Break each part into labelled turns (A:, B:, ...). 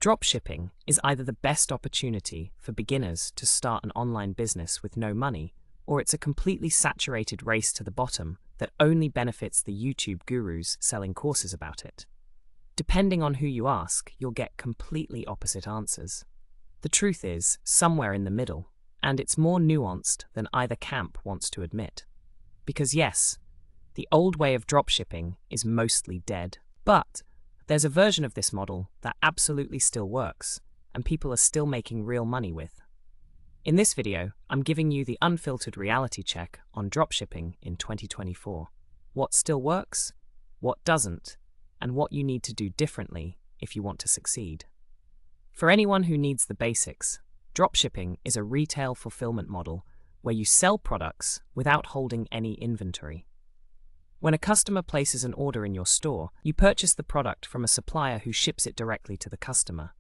A: Dropshipping is either the best opportunity for beginners to start an online business with no money, or it's a completely saturated race to the bottom that only benefits the YouTube gurus selling courses about it. Depending on who you ask, you'll get completely opposite answers. The truth is somewhere in the middle, and it's more nuanced than either camp wants to admit. Because yes, the old way of dropshipping is mostly dead, but there's a version of this model that absolutely still works, and people are still making real money with. In this video, I'm giving you the unfiltered reality check on dropshipping in 2024. What still works, what doesn't, and what you need to do differently if you want to succeed. For anyone who needs the basics, dropshipping is a retail fulfillment model where you sell products without holding any inventory. When a customer places an order in your store, you purchase the product from a supplier who ships it directly to the customer.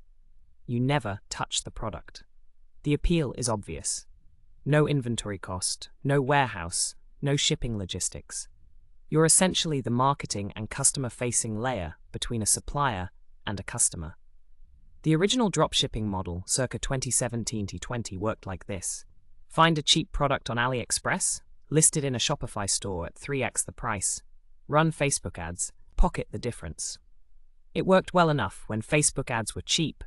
A: You never touch the product. The appeal is obvious. No inventory cost, no warehouse, no shipping logistics. You're essentially the marketing and customer-facing layer between a supplier and a customer. The original dropshipping model, circa 2017 to 20, worked like this. Find a cheap product on AliExpress, list it in a Shopify store at 3x the price, run Facebook ads, pocket the difference. It worked well enough when Facebook ads were cheap,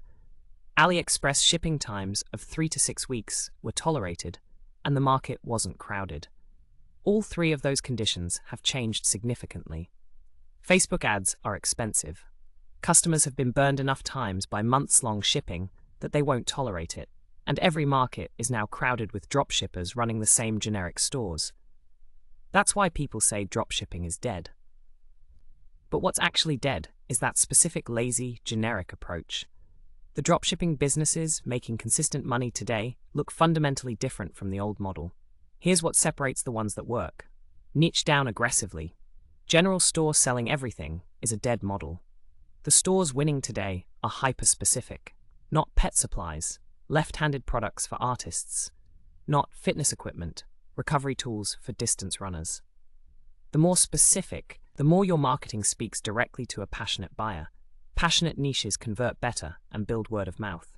A: AliExpress shipping times of 3 to 6 weeks were tolerated, and the market wasn't crowded. All three of those conditions have changed significantly. Facebook ads are expensive. Customers have been burned enough times by months-long shipping that they won't tolerate it, and every market is now crowded with dropshippers running the same generic stores. That's why people say dropshipping is dead. But what's actually dead is that specific lazy, generic approach. The dropshipping businesses making consistent money today look fundamentally different from the old model. Here's what separates the ones that work. Niche down aggressively. General store selling everything is a dead model. The stores winning today are hyper-specific, not pet supplies, left-handed products for artists, not fitness equipment, recovery tools for distance runners. The more specific, the more your marketing speaks directly to a passionate buyer. Passionate niches convert better and build word of mouth.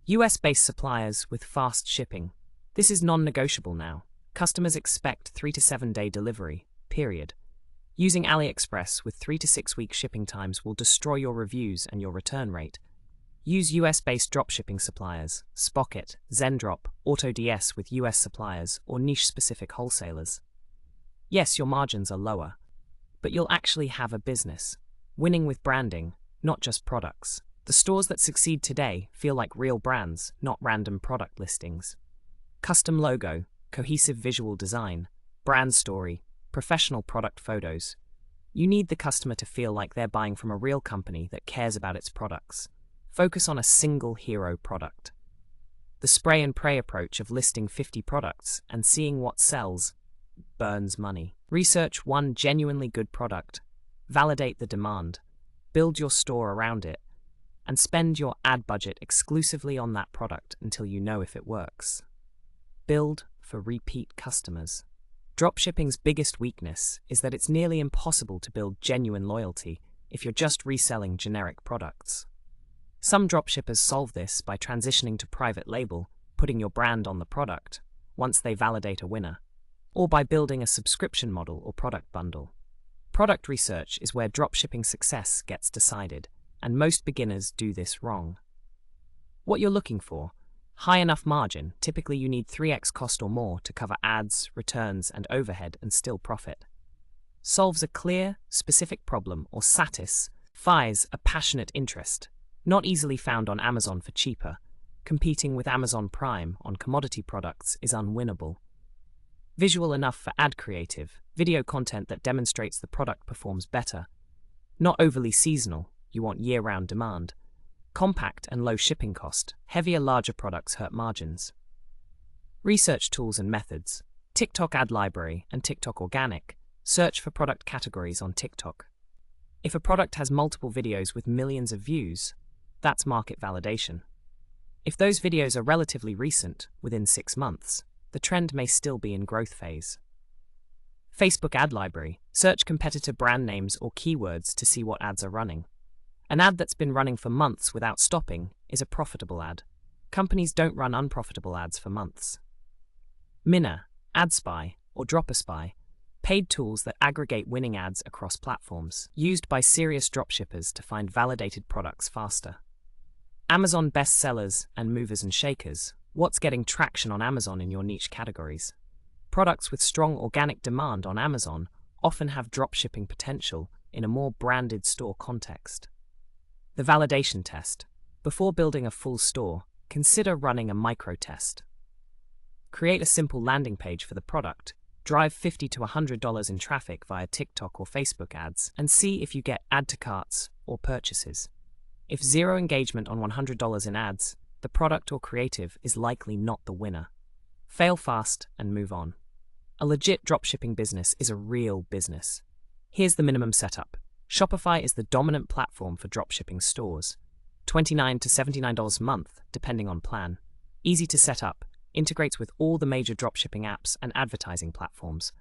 A: US-based suppliers with fast shipping. This is non-negotiable now. Customers expect 3 to 7 day delivery, period. Using AliExpress with 3 to 6 week shipping times will destroy your reviews and your return rate. Use US-based dropshipping suppliers, Spocket, Zendrop, AutoDS with US suppliers or niche-specific wholesalers. Yes, your margins are lower, but you'll actually have a business, winning with branding, not just products. The stores that succeed today feel like real brands, not random product listings. Custom logo, cohesive visual design, brand story, professional product photos. You need the customer to feel like they're buying from a real company that cares about its products. Focus on a single hero product. The spray and pray approach of listing 50 products and seeing what sells burns money. Research one genuinely good product, validate the demand, build your store around it, and spend your ad budget exclusively on that product until you know if it works. Build for repeat customers. Dropshipping's biggest weakness is that it's nearly impossible to build genuine loyalty if you're just reselling generic products. Some dropshippers solve this by transitioning to private label, putting your brand on the product, once they validate a winner, or by building a subscription model or product bundle. Product research is where dropshipping success gets decided, and most beginners do this wrong. What you're looking for: high enough margin. Typically you need 3x cost or more to cover ads, returns, and overhead and still profit. Solves a clear, specific problem or satisfies a passionate interest. Not easily found on Amazon for cheaper. Competing with Amazon Prime on commodity products is unwinnable. Visual enough for ad creative, video content that demonstrates the product performs better. Not overly seasonal, you want year-round demand. Compact and low shipping cost, heavier larger products hurt margins. Research tools and methods. TikTok ad library and TikTok organic. Search for product categories on TikTok. If a product has multiple videos with millions of views, that's market validation. If those videos are relatively recent, within 6 months, the trend may still be in growth phase. Facebook ad library. Search competitor brand names or keywords to see what ads are running. An ad that's been running for months without stopping is a profitable ad. Companies don't run unprofitable ads for months. Minna, AdSpy, or DropSpy, paid tools that aggregate winning ads across platforms, used by serious dropshippers to find validated products faster. Amazon bestsellers and movers and shakers. What's getting traction on Amazon in your niche categories? Products with strong organic demand on Amazon often have dropshipping potential in a more branded store context. The validation test. Before building a full store, consider running a micro test. Create a simple landing page for the product, drive $50 to $100 in traffic via TikTok or Facebook ads, and see if you get add to carts or purchases. If zero engagement on $100 in ads, the product or creative is likely not the winner. Fail fast and move on. A legit dropshipping business is a real business. Here's the minimum setup. Shopify is the dominant platform for dropshipping stores. $29 to $79 a month, depending on plan. Easy to set up, integrates with all the major dropshipping apps and advertising platforms.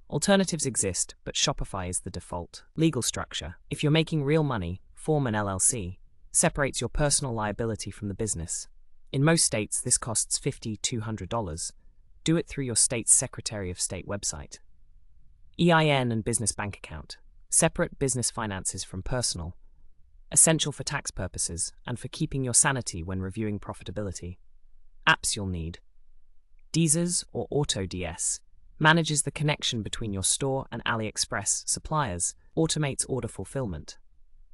A: Alternatives exist, but Shopify is the default. Legal structure. If you're making real money, form an LLC. Separates your personal liability from the business. In most states, this costs $50 to $200. Do it through your state's Secretary of State website. EIN and business bank account. Separate business finances from personal. Essential for tax purposes and for keeping your sanity when reviewing profitability. Apps you'll need. Deezers or AutoDS manages the connection between your store and AliExpress suppliers, automates order fulfillment.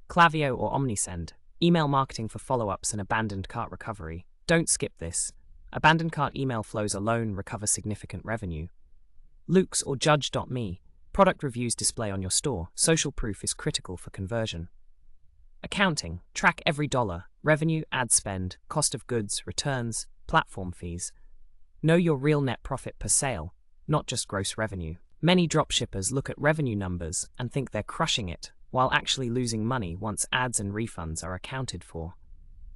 A: Klaviyo or OmniSend, email marketing for follow-ups and abandoned cart recovery. Don't skip this. Abandoned cart email flows alone recover significant revenue. Loox or Judge.me, product reviews display on your store. Social proof is critical for conversion. Accounting, track every dollar, revenue, ad spend, cost of goods, returns, platform fees. Know your real net profit per sale, not just gross revenue. Many dropshippers look at revenue numbers and think they're crushing it, while actually losing money once ads and refunds are accounted for.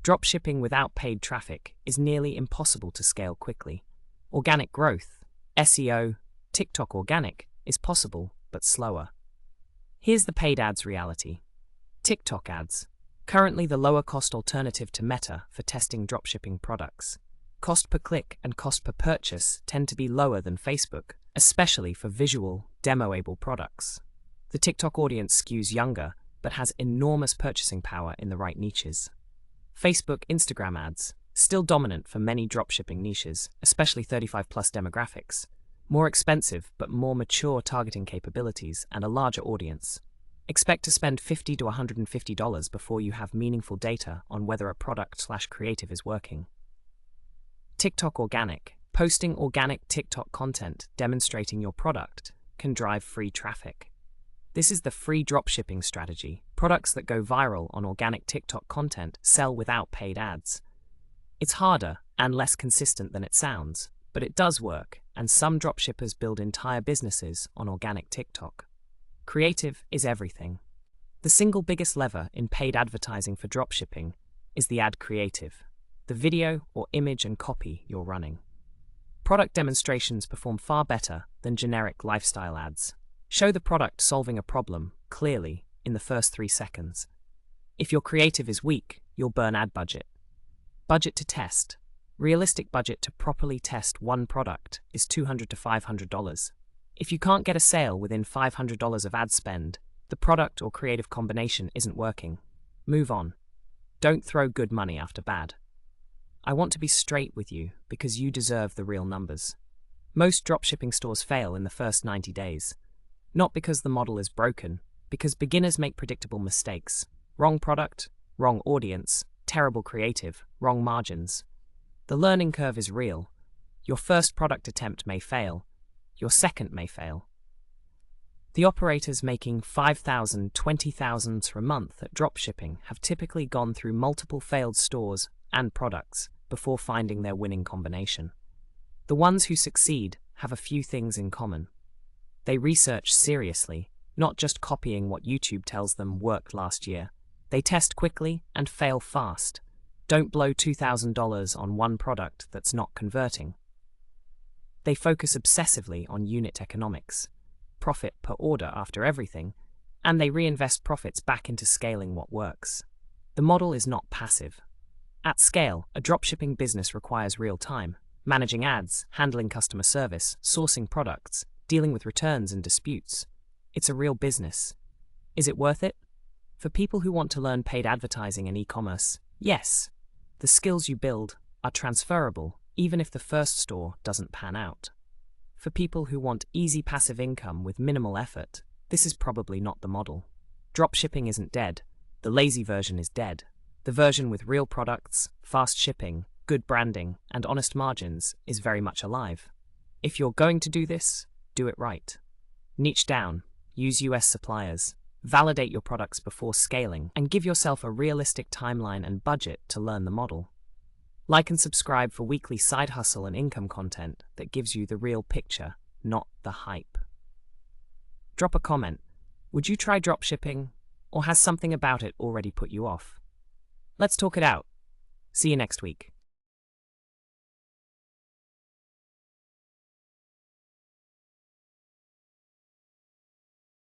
A: Dropshipping without paid traffic is nearly impossible to scale quickly. Organic growth, SEO, TikTok organic, is possible, but slower. Here's the paid ads reality. TikTok ads, currently the lower-cost alternative to Meta for testing dropshipping products. Cost per click and cost per purchase tend to be lower than Facebook, especially for visual, demo-able products. The TikTok audience skews younger, but has enormous purchasing power in the right niches. Facebook Instagram ads, still dominant for many dropshipping niches, especially 35+ demographics. More expensive, but more mature targeting capabilities and a larger audience. Expect to spend $50 to $150 before you have meaningful data on whether a product/creative is working. TikTok organic. Posting organic TikTok content demonstrating your product can drive free traffic. This is the free dropshipping strategy. Products that go viral on organic TikTok content sell without paid ads. It's harder and less consistent than it sounds, but it does work, and some dropshippers build entire businesses on organic TikTok. Creative is everything. The single biggest lever in paid advertising for dropshipping is the ad creative, the video or image and copy you're running. Product demonstrations perform far better than generic lifestyle ads. Show the product solving a problem, clearly, in the first 3 seconds. If your creative is weak, you'll burn ad budget. Budget to test. Realistic budget to properly test one product is $200 to $500. If you can't get a sale within $500 of ad spend, the product or creative combination isn't working. Move on. Don't throw good money after bad. I want to be straight with you because you deserve the real numbers. Most dropshipping stores fail in the first 90 days. Not because the model is broken, because beginners make predictable mistakes. Wrong product, wrong audience, terrible creative, wrong margins. The learning curve is real. Your first product attempt may fail. Your second may fail. The operators making $5,000, $20,000 per month at dropshipping have typically gone through multiple failed stores and products before finding their winning combination. The ones who succeed have a few things in common. They research seriously, not just copying what YouTube tells them worked last year. They test quickly and fail fast. Don't blow $2,000 on one product that's not converting. They focus obsessively on unit economics, profit per order after everything, and they reinvest profits back into scaling what works. The model is not passive. At scale, a dropshipping business requires real time, managing ads, handling customer service, sourcing products, dealing with returns and disputes. It's a real business. Is it worth it? For people who want to learn paid advertising and e-commerce, yes. The skills you build are transferable, even if the first store doesn't pan out. For people who want easy passive income with minimal effort, this is probably not the model. Dropshipping isn't dead. The lazy version is dead. The version with real products, fast shipping, good branding, and honest margins is very much alive. If you're going to do this, do it right. Niche down, use US suppliers, validate your products before scaling, and give yourself a realistic timeline and budget to learn the model. Like and subscribe for weekly side hustle and income content that gives you the real picture, not the hype. Drop a comment. Would you try dropshipping, or has something about it already put you off? Let's talk it out. See you next week.